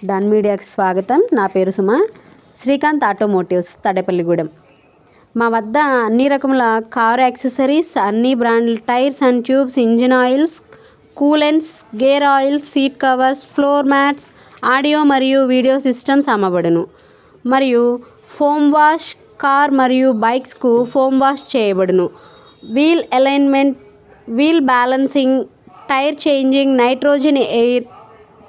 Done మీడియాకి స్వాగతం. నా పేరు సుమ. శ్రీకాంత్ ఆటోమోటివ్స్, తాడేపల్లిగూడెం. మా వద్ద అన్ని రకముల కార్ యాక్సెసరీస్, అన్ని బ్రాండ్ల tyres and tubes, engine oils, coolants, gear oils, seat covers, floor mats, audio మరియు వీడియో సిస్టమ్స్ అమ్మబడును. మరియు ఫోమ్ వాష్, కార్ మరియు బైక్స్కు ఫోమ్ వాష్ చేయబడును. Wheel alignment, wheel balancing, tyre changing, nitrogen air,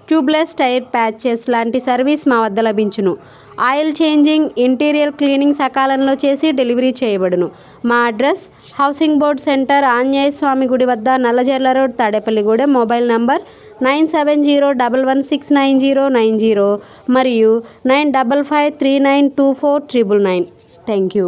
tubeless tyre patches లాంటి service మా వద్ద లభించును. ఆయిల్ చేంజింగ్, ఇంటీరియర్ క్లీనింగ్ సకాలంలో చేసి డెలివరీ చేయబడును. మా address housing board centre, Anjaneya Swamy గుడి వద్ద, Nallajarla road, Tadepalligudem. Mobile number 9701169090 మరియు 9553924999. Thank you.